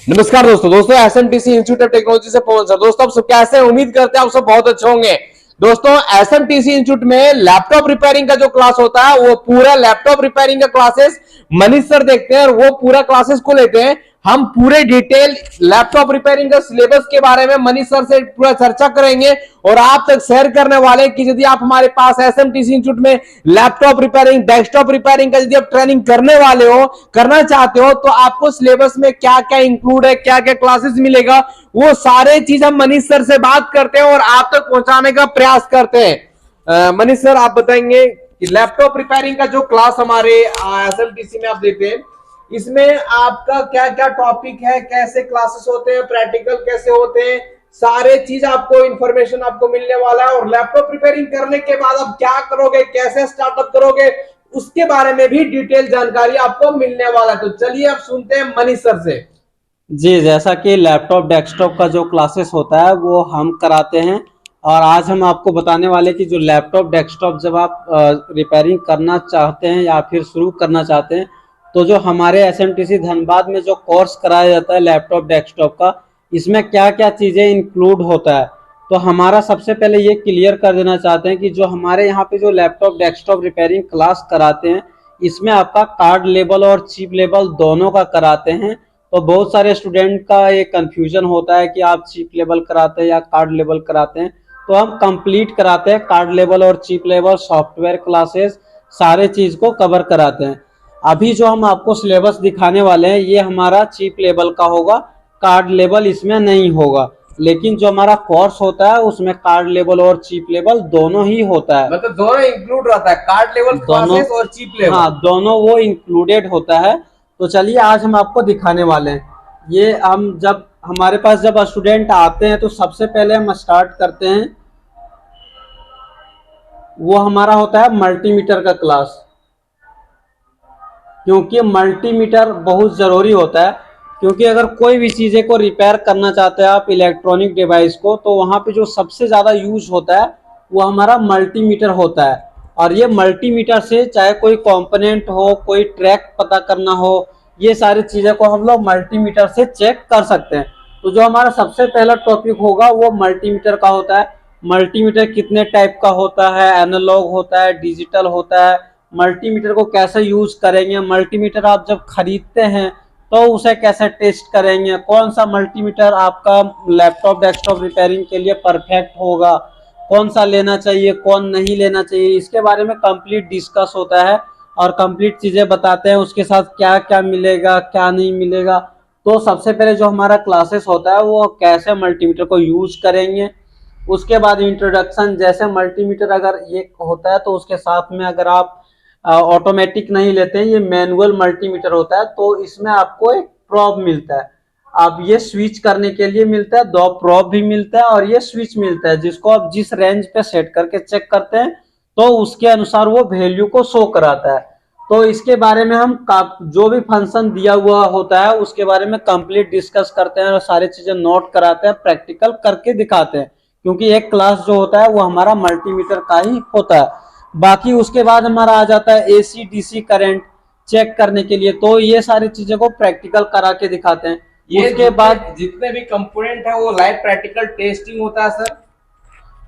नमस्कार दोस्तों एसएमटीसी institute of technology से पवन सर। दोस्तों आप सब कैसे हैं? उम्मीद करते हैं आप सब बहुत अच्छे होंगे। दोस्तों एसएमटीसी इंस्टीट्यूट में लैपटॉप रिपेयरिंग का जो क्लास होता है वो पूरा लैपटॉप रिपेयरिंग का क्लासेस मनीष सर देखते हैं और वो पूरा क्लासेस को लेते हैं। हम पूरे डिटेल लैपटॉप रिपेयरिंग का सिलेबस के बारे में मनीष सर से पूरा चर्चा करेंगे और आप तक शेयर करने वाले कि यदि आप हमारे पास एसएमटीसी इंस्टीट्यूट में लैपटॉप रिपेयरिंग, डेस्कटॉप रिपेयरिंग का यदि आप ट्रेनिंग करने वाले हो, करना चाहते हो, तो आपको सिलेबस में क्या क्या इंक्लूड है, क्या क्या क्लासेस मिलेगा, वो सारे चीज हम मनीष सर से बात करते हैं और आप तक पहुंचाने का प्रयास करते हैं। मनीष सर आप बताएंगे कि लैपटॉप रिपेयरिंग का जो क्लास हमारे एसएमटीसी में आप देते हैं, इसमें आपका क्या क्या टॉपिक है, कैसे क्लासेस होते हैं, प्रैक्टिकल कैसे होते हैं, सारे चीज आपको इंफॉर्मेशन आपको मिलने वाला है। और लैपटॉप रिपेयरिंग करने के बाद आप क्या करोगे, कैसे स्टार्टअप करोगे, उसके बारे में भी डिटेल जानकारी आपको मिलने वाला है। तो चलिए अब सुनते हैं मनीष सर से। जी, जैसा कि लैपटॉप डेस्कटॉप का जो क्लासेस होता है वो हम कराते हैं और आज हम आपको बताने वाले कि जो लैपटॉप डेस्कटॉप जब आप रिपेयरिंग करना चाहते हैं या फिर शुरू करना चाहते हैं तो जो हमारे एसएमटीसी धनबाद में जो कोर्स कराया जाता है लैपटॉप डेस्कटॉप का, इसमें क्या क्या चीज़ें इंक्लूड होता है। तो हमारा सबसे पहले ये क्लियर कर देना चाहते हैं कि जो हमारे यहाँ पे जो लैपटॉप डेस्कटॉप रिपेयरिंग क्लास कराते हैं इसमें आपका कार्ड लेवल और चिप लेवल दोनों का कराते हैं। तो बहुत सारे स्टूडेंट का ये कंफ्यूजन होता है कि आप चिप लेवल कराते हैं या कार्ड लेवल कराते हैं। तो हम कंप्लीट कराते हैं कार्ड लेवल और चिप लेवल सॉफ्टवेयर क्लासेस, सारे चीज़ को कवर कराते हैं। अभी जो हम आपको सिलेबस दिखाने वाले हैं ये हमारा चिप लेवल का होगा, कार्ड लेवल इसमें नहीं होगा। लेकिन जो हमारा कोर्स होता है उसमें कार्ड लेवल और चिप लेवल दोनों ही होता है, मतलब दोनों इंक्लूड रहता है, कार्ड लेवल क्लासेस और चिप लेवल। हाँ, दोनों वो इंक्लूडेड होता है। तो चलिए आज हम आपको दिखाने वाले हैं। ये हम जब हमारे पास जब स्टूडेंट आते हैं तो सबसे पहले हम स्टार्ट करते हैं, वो हमारा होता है मल्टीमीटर का क्लास, क्योंकि मल्टीमीटर बहुत ज़रूरी होता है। क्योंकि अगर कोई भी चीज़ें को रिपेयर करना चाहते हैं आप इलेक्ट्रॉनिक डिवाइस को, तो वहाँ पे जो सबसे ज़्यादा यूज होता है वो हमारा मल्टीमीटर होता है। और ये मल्टीमीटर से चाहे कोई कंपोनेंट हो, कोई ट्रैक पता करना हो, ये सारी चीज़ें को हम लोग मल्टीमीटर से चेक कर सकते हैं। तो जो हमारा सबसे पहला टॉपिक होगा वो मल्टीमीटर का होता है। मल्टीमीटर कितने टाइप का होता है, एनालॉग होता है, डिजिटल होता है, मल्टीमीटर को कैसे यूज करेंगे, मल्टीमीटर आप जब खरीदते हैं तो उसे कैसे टेस्ट करेंगे, कौन सा मल्टीमीटर आपका लैपटॉप डेस्कटॉप रिपेयरिंग के लिए परफेक्ट होगा, कौन सा लेना चाहिए, कौन नहीं लेना चाहिए, इसके बारे में कंप्लीट डिस्कस होता है और कंप्लीट चीज़ें बताते हैं उसके साथ क्या क्या मिलेगा क्या नहीं मिलेगा। तो सबसे पहले जो हमारा क्लासेस होता है वो कैसे मल्टीमीटर को यूज करेंगे, उसके बाद इंट्रोडक्शन, जैसे मल्टीमीटर अगर ये होता है तो उसके साथ में अगर आप ऑटोमेटिक नहीं लेते हैं, ये मैनुअल मल्टीमीटर होता है, तो इसमें आपको एक प्रोब मिलता है। अब ये स्विच करने के लिए मिलता है, दो प्रोब भी मिलता है और ये स्विच मिलता है जिसको आप जिस रेंज पे सेट करके चेक करते हैं तो उसके अनुसार वो वैल्यू को शो कराता है। तो इसके बारे में हम जो भी फंक्शन दिया हुआ होता है उसके बारे में कंप्लीट डिस्कस करते हैं और सारी चीजें नोट कराते हैं, प्रैक्टिकल करके दिखाते हैं, क्योंकि एक क्लास जो होता है वो हमारा मल्टीमीटर का ही होता है। बाकी उसके बाद हमारा आ जाता है एसी डीसी करंट चेक करने के लिए, तो ये सारी चीजें को प्रैक्टिकल करा के दिखाते हैं। ये उसके बाद जितने भी कंपोनेंट है वो लाइव प्रैक्टिकल टेस्टिंग होता है सर।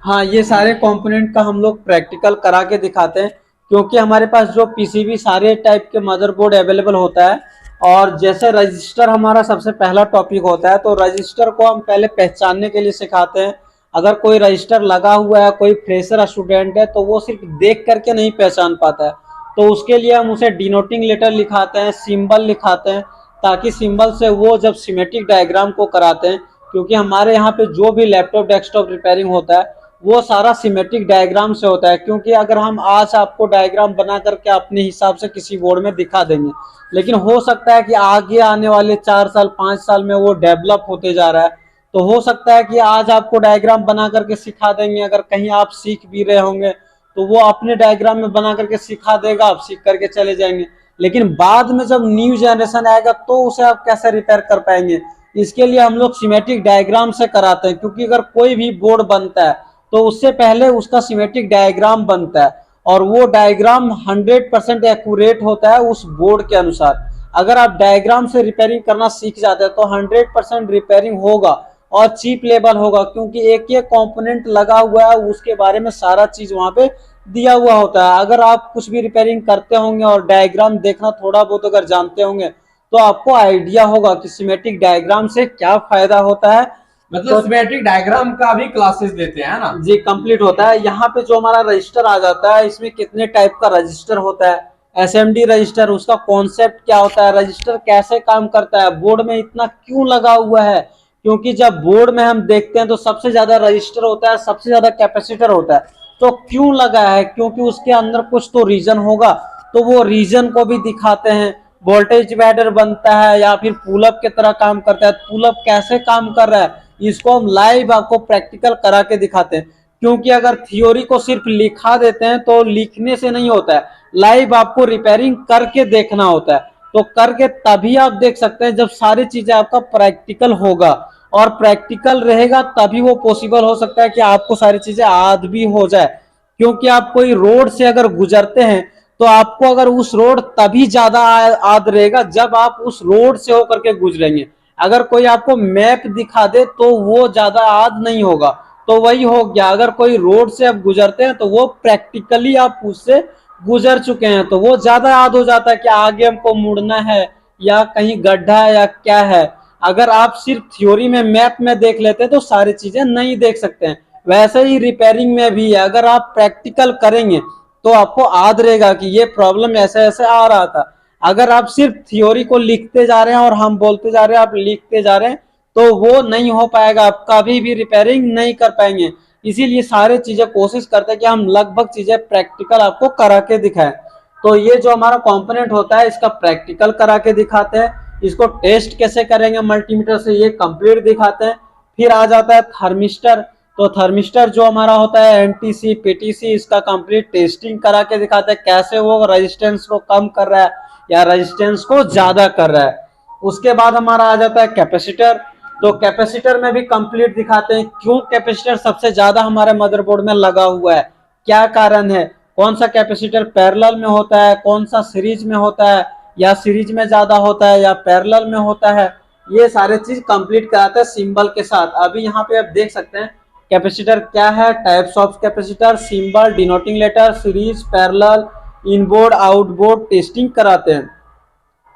हाँ, ये सारे कंपोनेंट का हम लोग प्रैक्टिकल करा के दिखाते हैं, क्योंकि हमारे पास जो पीसीबी सारे टाइप के मदरबोर्ड अवेलेबल होता है। और जैसे रजिस्टर हमारा सबसे पहला टॉपिक होता है, तो रजिस्टर को हम पहले पहचानने के लिए सिखाते हैं। अगर कोई रजिस्टर लगा हुआ है, कोई फ्रेशर स्टूडेंट है, तो वो सिर्फ देख करके नहीं पहचान पाता है, तो उसके लिए हम उसे डिनोटिंग लेटर लिखाते हैं, सिंबल लिखाते हैं, ताकि सिंबल से वो जब सिमेट्रिक डायग्राम को कराते हैं, क्योंकि हमारे यहाँ पे जो भी लैपटॉप डेस्कटॉप रिपेयरिंग होता है वो सारा सिमेट्रिक डायग्राम से होता है। क्योंकि अगर हम आज आपको डायग्राम बना करके अपने हिसाब से किसी बोर्ड में दिखा देंगे, लेकिन हो सकता है कि आगे आने वाले 4 साल 5 साल में वो डेवलप होते जा रहा है, तो हो सकता है कि आज आपको डायग्राम बना करके सिखा देंगे, अगर कहीं आप सीख भी रहे होंगे तो वो अपने डायग्राम में बना करके सिखा देगा, आप सीख करके चले जाएंगे, लेकिन बाद में जब न्यू जनरेशन आएगा तो उसे आप कैसे रिपेयर कर पाएंगे। इसके लिए हम लोग सिमेट्रिक डायग्राम से कराते हैं, क्योंकि अगर कोई भी बोर्ड बनता है तो उससे पहले उसका सिमेट्रिक डायग्राम बनता है और वो डायग्राम 100% एक्यूरेट होता है उस बोर्ड के अनुसार। अगर आप डायग्राम से रिपेयरिंग करना सीख जाते हैं तो 100% रिपेयरिंग होगा और चीप लेवल होगा, क्योंकि एक एक कंपोनेंट लगा हुआ है, उसके बारे में सारा चीज वहां पे दिया हुआ होता है। अगर आप कुछ भी रिपेयरिंग करते होंगे और डायग्राम देखना थोड़ा बहुत अगर जानते होंगे तो आपको आइडिया होगा कि सिमेट्रिक डायग्राम से क्या फायदा होता है। मतलब सिमेट्रिक डायग्राम का भी क्लासेस देते हैं ना? जी कंप्लीट होता है। यहाँ पे जो हमारा रजिस्टर आ जाता है, इसमें कितने टाइप का रजिस्टर होता है, एसएमडी रजिस्टर, उसका कॉन्सेप्ट क्या होता है, रजिस्टर कैसे काम करता है, बोर्ड में इतना क्यों लगा हुआ है, क्योंकि जब बोर्ड में हम देखते हैं तो सबसे ज्यादा रजिस्टर होता है, सबसे ज्यादा कैपेसिटर होता है। तो क्यों लगा है, क्योंकि उसके अंदर कुछ तो रीजन होगा, तो वो रीजन को भी दिखाते हैं। वोल्टेज डिवाइडर बनता है या फिर पुलअप की तरह काम करता है, पुलअप कैसे काम कर रहा है इसको हम लाइव आपको प्रैक्टिकल करा के दिखाते हैं। क्योंकि अगर थ्योरी को सिर्फ लिखा देते हैं तो लिखने से नहीं होता है, लाइव आपको रिपेयरिंग करके देखना होता है। तो करके तभी आप देख सकते हैं जब सारी चीजें आपका प्रैक्टिकल होगा, और प्रैक्टिकल रहेगा तभी वो पॉसिबल हो सकता है कि आपको सारी चीजें याद भी हो जाए। क्योंकि आप कोई रोड से अगर गुजरते हैं तो आपको अगर उस रोड तभी ज्यादा याद रहेगा जब आप उस रोड से होकर के गुजरेंगे। अगर कोई आपको मैप दिखा दे तो वो ज्यादा याद नहीं होगा। तो वही हो गया, अगर कोई रोड से आप गुजरते हैं तो वो प्रैक्टिकली आप उससे गुजर चुके हैं तो वो ज्यादा याद हो जाता है कि आगे हमको मुड़ना है या कहीं गड्ढा है या क्या है। अगर आप सिर्फ थ्योरी में मैप में देख लेते हैं तो सारी चीजें नहीं देख सकते हैं। वैसे ही रिपेयरिंग में भी है, अगर आप प्रैक्टिकल करेंगे तो आपको याद रहेगा कि ये प्रॉब्लम ऐसे ऐसे आ रहा था। अगर आप सिर्फ थ्योरी को लिखते जा रहे हैं और हम बोलते जा रहे हैं, आप लिखते जा रहे हैं, तो वो नहीं हो पाएगा, आप कभी भी रिपेयरिंग नहीं कर पाएंगे। इसीलिए सारे चीजें कोशिश करते हैं कि हम लगभग चीजें प्रैक्टिकल आपको करा के दिखाएं। तो ये जो हमारा कंपोनेंट होता है इसका प्रैक्टिकल करा के दिखाते हैं, इसको टेस्ट कैसे करेंगे मल्टीमीटर से ये कंप्लीट दिखाते हैं। फिर आ जाता है थर्मिस्टर। तो थर्मिस्टर जो हमारा होता है एनटीसी पीटीसी, इसका कंप्लीट टेस्टिंग करा के दिखाते हैं कैसे वो रेजिस्टेंस को कम कर रहा है या रेजिस्टेंस को ज्यादा कर रहा है। उसके बाद हमारा आ जाता है कैपेसिटर। तो कैपेसिटर में भी कंप्लीट दिखाते हैं क्यों कैपेसिटर सबसे ज्यादा हमारे मदरबोर्ड में लगा हुआ है, क्या कारण है, कौन सा कैपेसिटर पैरेलल में होता है, कौन सा सीरीज में होता है, या सीरीज में ज्यादा होता है या पैरेलल में होता है। ये सारे चीज कंप्लीट कराते हैं सिंबल के साथ। अभी यहाँ पे आप देख सकते हैं कैपेसिटर क्या है, types of capacitor, symbol, denoting letter, series, parallel, inboard outboard testing कराते हैं।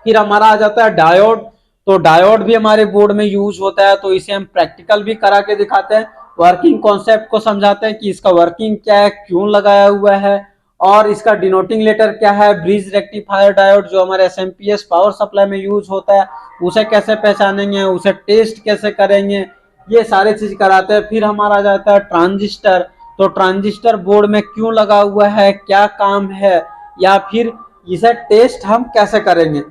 फिर हमारा आ जाता है डायोड। तो डायोड भी हमारे बोर्ड में यूज होता है, तो इसे हम प्रैक्टिकल भी करा के दिखाते हैं, वर्किंग कॉन्सेप्ट को समझाते हैं कि इसका वर्किंग क्या है, क्यों लगाया हुआ है, और इसका डिनोटिंग लेटर क्या है। ब्रिज रेक्टिफायर डायोड जो हमारे एसएमपीएस पावर सप्लाई में यूज होता है उसे कैसे पहचानेंगे, उसे टेस्ट कैसे करेंगे, ये सारे चीज कराते हैं। फिर हमारा आ जाता है ट्रांजिस्टर। तो ट्रांजिस्टर बोर्ड में क्यों लगा हुआ है, क्या काम है, या फिर इसे टेस्ट हम कैसे करेंगे।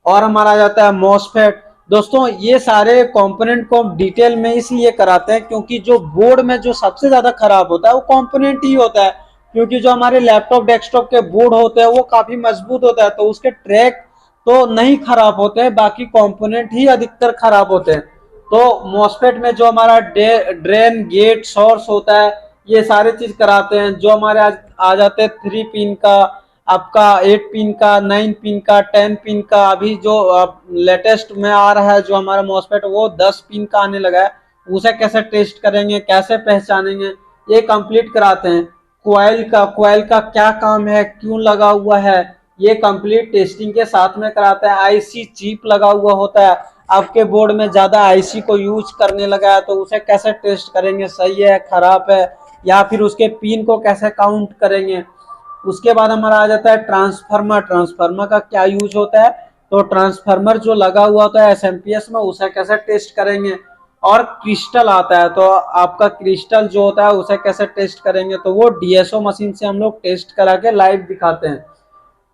और हमारा आ जाता है मॉसफेट। दोस्तों ये सारे कंपोनेंट को डिटेल में इसलिए कराते हैं क्योंकि जो बोर्ड में जो सबसे ज्यादा खराब होता है वो कंपोनेंट ही होता है। क्योंकि जो हमारे लैपटॉप डेस्कटॉप के बोर्ड होते हैं वो काफी मजबूत होता है, तो उसके ट्रैक तो नहीं खराब होते हैं, बाकी कंपोनेंट ही अधिकतर खराब होते हैं। तो मॉसफेट में जो हमारा ड्रेन गेट सोर्स होता है ये सारे चीज कराते हैं। जो हमारे आ जाते हैं 3 पिन का, आपका 8 पिन का, 9 पिन का, 10 पिन का। अभी जो लेटेस्ट में आ रहा है जो हमारा मॉसफेट वो 10 पिन का आने लगा है, उसे कैसे टेस्ट करेंगे, कैसे पहचानेंगे, ये कंप्लीट कराते हैं। क्वाइल का क्या काम है, क्यों लगा हुआ है, ये कंप्लीट टेस्टिंग के साथ में कराता है। आईसी चिप लगा हुआ होता है, आपके बोर्ड में ज्यादा आईसी को यूज करने लगा है तो उसे कैसे टेस्ट करेंगे, सही है खराब है, या फिर उसके पिन को कैसे काउंट करेंगे। उसके बाद हमारा आ जाता है ट्रांसफार्मर। ट्रांसफार्मर का क्या यूज होता है, तो ट्रांसफार्मर जो लगा हुआ होता है एसएमपीएस में उसे कैसे टेस्ट करेंगे। और क्रिस्टल आता है, तो आपका क्रिस्टल जो होता है उसे कैसे टेस्ट करेंगे, तो वो डीएसओ मशीन से हम लोग टेस्ट करा के लाइव दिखाते हैं।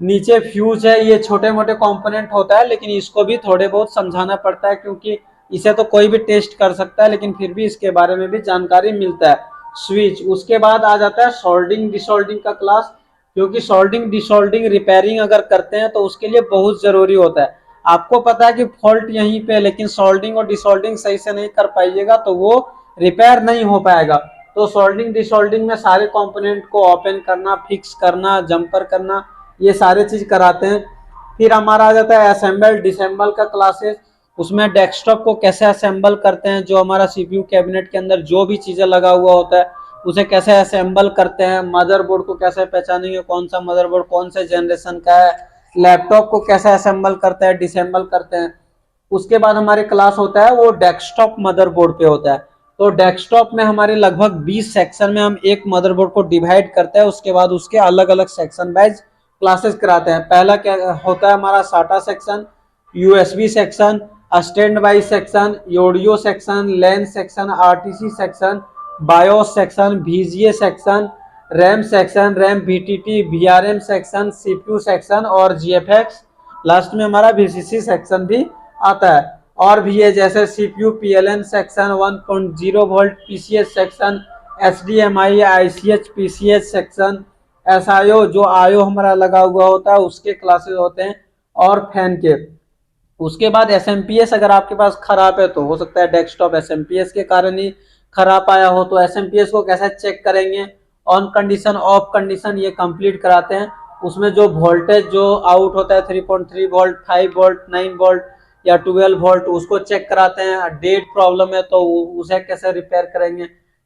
नीचे फ्यूज है, ये छोटे मोटे कंपोनेंट होता है लेकिन इसको भी थोड़े बहुत समझाना पड़ता है क्योंकि इसे तो कोई भी टेस्ट कर सकता है लेकिन फिर भी इसके बारे में भी जानकारी मिलता है। स्विच। उसके बाद आ जाता है सोल्डिंग डिसोल्डिंग का क्लास, क्योंकि सोल्डिंग डिसोल्डिंग रिपेयरिंग अगर करते हैं तो उसके लिए बहुत जरूरी होता है। आपको पता है कि फॉल्ट यहीं पे है लेकिन सोल्डिंग और डिसोल्डिंग सही से नहीं कर पाइएगा तो वो रिपेयर नहीं हो पाएगा। तो सोल्डिंग डिसोल्डिंग में सारे कंपोनेंट को ओपन करना, फिक्स करना, जंपर करना, ये सारे चीज कराते हैं। फिर हमारा आ जाता है असेंबल डिसेंबल का क्लासेस। उसमें डेस्कटॉप को कैसे असेंबल करते हैं, जो हमारा सीपीयू कैबिनेट के अंदर जो भी चीजें लगा हुआ होता है उसे कैसे असेंबल करते हैं, मदरबोर्ड को कैसे पहचानेंगे कौन सा मदरबोर्ड कौन से जनरेशन का है, लैपटॉप को कैसे असेंबल करते हैं डिसेंबल करते हैं। उसके बाद हमारे क्लास होता है वो डेस्कटॉप मदरबोर्ड पे होता है। तो डेस्कटॉप में हमारे लगभग 20 सेक्शन में हम एक मदरबोर्ड को डिवाइड करते हैं, उसके बाद उसके अलग अलग सेक्शन वाइज क्लासेस कराते हैं। पहला क्या होता है हमारा SATA section, USB section, standby section, audio section, LAN section, RTC section, BIOS section, VGA section, RAM section, RAM VTT, VRM section, CPU section और जीएफएक्स। लास्ट में हमारा वीसीसी सेक्शन भी आता है। और भी है जैसे CPU पीएलएन section, 1.0 volt PCH section, HDMI ICH PCH section, SIO जो आईओ हमारा लगा हुआ होता है उसके क्लासेस होते हैं, और फैन के। उसके बाद एसएमपीएस अगर आपके पास खराब है तो हो सकता है डेस्कटॉप एसएमपीएस के कारण ही खराब आया हो, तो एसएमपीएस को कैसे चेक करेंगे, ऑन कंडीशन ऑफ कंडीशन ये कंप्लीट कराते हैं। उसमें जो वोल्टेज जो आउट होता है 3.3 वोल्ट, 5 वोल्ट, 9 वोल्ट या 12 वोल्ट उसको चेक कराते हैं। डेट प्रॉब्लम है तो उसे कैसे रिपेयर करेंगे।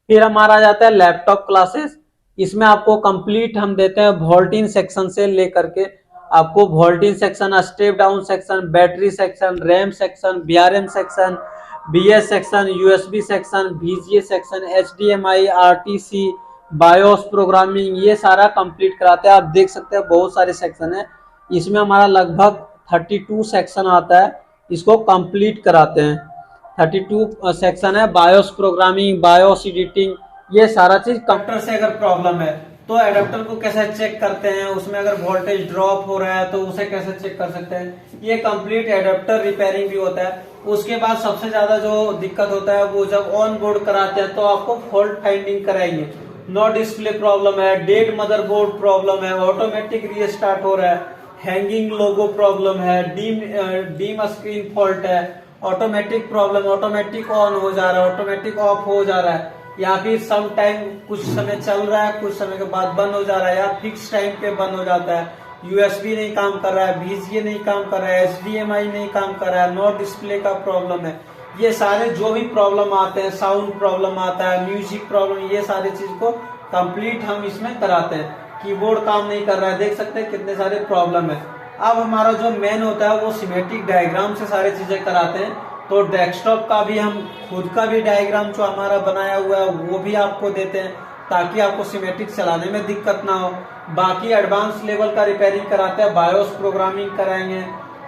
फिर हमारा आ जाता है लैपटॉप क्लासेस। इसमें आपको कंप्लीट हम देते हैं वोल्टिन सेक्शन से लेकर के आपको वोल्टिन section, step down section, battery section, RAM section, BRM section, BS section, USB section, VGA section, HDMI, RTC, BIOS programming, ये सारा कंप्लीट कराते हैं। आप देख सकते हैं बहुत सारे सेक्शन है, इसमें हमारा लगभग 32 सेक्शन आता है, इसको कंप्लीट कराते हैं। 32 सेक्शन है। बायोस प्रोग्रामिंग, बायोस एडिटिंग, ये सारा चीज कंप्यूटर से अगर प्रॉब्लम है तो एडाप्टर को कैसे चेक करते हैं, उसमें अगर वोल्टेज ड्रॉप हो रहा है तो उसे कैसे चेक कर सकते हैं, ये कंप्लीट एडाप्टर रिपेयरिंग भी होता है। उसके बाद सबसे ज्यादा जो दिक्कत होता है वो जब ऑन बोर्ड कराते हैं तो आपको फॉल्ट फाइंडिंग कराएंगे। नो डिस्प्ले प्रॉब्लम है, डेड मदरबोर्ड प्रॉब्लम है, ऑटोमेटिक रीस्टार्ट हो रहा है, हैंगिंग लोगो प्रॉब्लम है, डीम स्क्रीन फॉल्ट है, ऑटोमेटिक प्रॉब्लम, ऑटोमेटिक ऑन हो जा रहा है, ऑटोमेटिक ऑफ हो जा रहा है, या फिर सम टाइम कुछ समय चल रहा है कुछ समय के बाद बंद हो जा रहा है, या फिक्स टाइम पे बंद हो जाता है, यूएसबी नहीं काम कर रहा है, वीजीए नहीं काम कर रहा है, एचडीएमआई नहीं काम कर रहा है, नो डिस्प्ले का प्रॉब्लम है। ये सारे जो भी प्रॉब्लम आते हैं, साउंड प्रॉब्लम आता है, म्यूजिक प्रॉब्लम, ये सारी चीज को कंप्लीट हम इसमें कराते हैं। कीबोर्ड काम नहीं कर रहा है, देख सकते हैं कितने सारे प्रॉब्लम है। अब हमारा जो मेन होता है वो सिमेट्रिक डायग्राम से सारी चीजें कराते हैं। तो डेस्कटॉप का भी हम खुद का भी डायग्राम जो हमारा बनाया हुआ है वो भी आपको देते हैं ताकि आपको सिमेट्रिक चलाने में दिक्कत ना हो। बाकी एडवांस लेवल का रिपेयरिंग कराते हैं, बायोस प्रोग्रामिंग कराएंगे,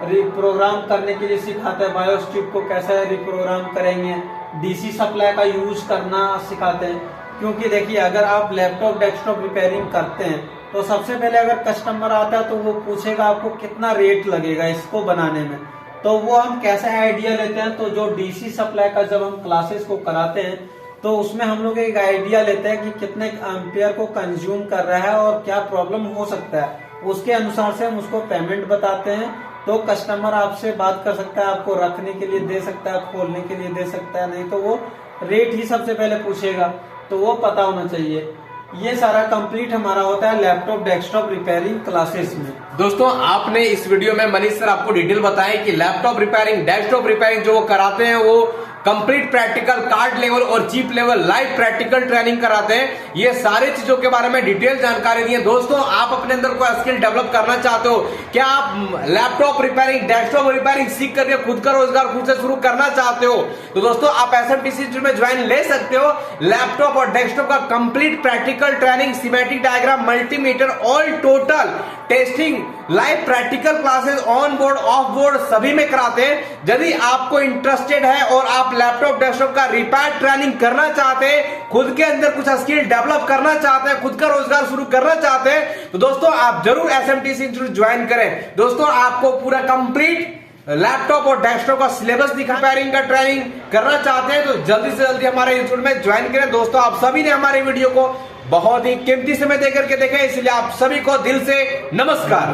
रिप्रोग्राम करने के लिए सिखाते हैं, बायोस चिप को कैसे रिप्रोग्राम करेंगे, डीसी सप्लाई का यूज करना सिखाते हैं। क्योंकि देखिए अगर आप लैपटॉप डेस्कटॉप रिपेयरिंग करते हैं तो सबसे पहले अगर कस्टमर आता है तो वो पूछेगा आपको कितना रेट लगेगा इसको बनाने में, तो वो हम कैसे आइडिया लेते हैं। तो जो डीसी सप्लाई का जब हम क्लासेस को कराते हैं तो उसमें हम लोग एक आइडिया लेते हैं कि कितने एम्पियर को कंज्यूम कर रहा है और क्या प्रॉब्लम हो सकता है, उसके अनुसार से हम उसको पेमेंट बताते हैं। तो कस्टमर आपसे बात कर सकता है, आपको रखने के लिए दे सकता है, खोलने के लिए दे सकता है, नहीं तो वो रेट ही सबसे पहले पूछेगा, तो वो पता होना चाहिए। ये सारा कंप्लीट हमारा होता है लैपटॉप डेस्कटॉप रिपेयरिंग क्लासेस में। दोस्तों आपने इस वीडियो में मनीष सर आपको डिटेल बताया कि लैपटॉप रिपेयरिंग डेस्कटॉप रिपेयरिंग जो वो कराते हैं वो कंप्लीट प्रैक्टिकल कार्ड लेवल और chip level live practical training कराते हैं। ये सारे चीजों के बारे में डिटेल जानकारी दी है। दोस्तों आप अपने अंदर कोई स्किल डेवलप करना चाहते हो, क्या आप लैपटॉप रिपेयरिंग डेस्कटॉप रिपेयरिंग सीख करके खुद का रोजगार खुद से शुरू करना चाहते हो तो दोस्तों आप एसएमटीसी इंस्टीट्यूट में ज्वाइन ले सकते हो। लैपटॉप और डेस्कटॉप का complete practical training, symmetric diagram, multimeter, all total testing, live practical classes on board of board सभी में कराते हैं। यदि आपको इंटरेस्टेड है और आप लैपटॉप डेस्कटॉप का रिपेयर ट्रेनिंग करना चाहते हैं, खुद के अंदर कुछ स्किल डेवलप करना चाहते हैं, खुद का रोजगार शुरू करना चाहते हैं, तो दोस्तों आप जरूर एसएमटीसी इंस्टीट्यूट ज्वाइन करें। दोस्तों आपको पूरा कंप्लीट लैपटॉप और डेस्कटॉप का सिलेबस दिखा, रिपेयरिंग का ट्रेनिंग करना चाहते हैं तो जल्दी से जल्दी हमारे इंस्टीट्यूट में ज्वाइन करें। दोस्तों आप सभी ने हमारे वीडियो को बहुत ही कीमती समय देकर के देखें, इसलिए आप सभी को दिल से नमस्कार।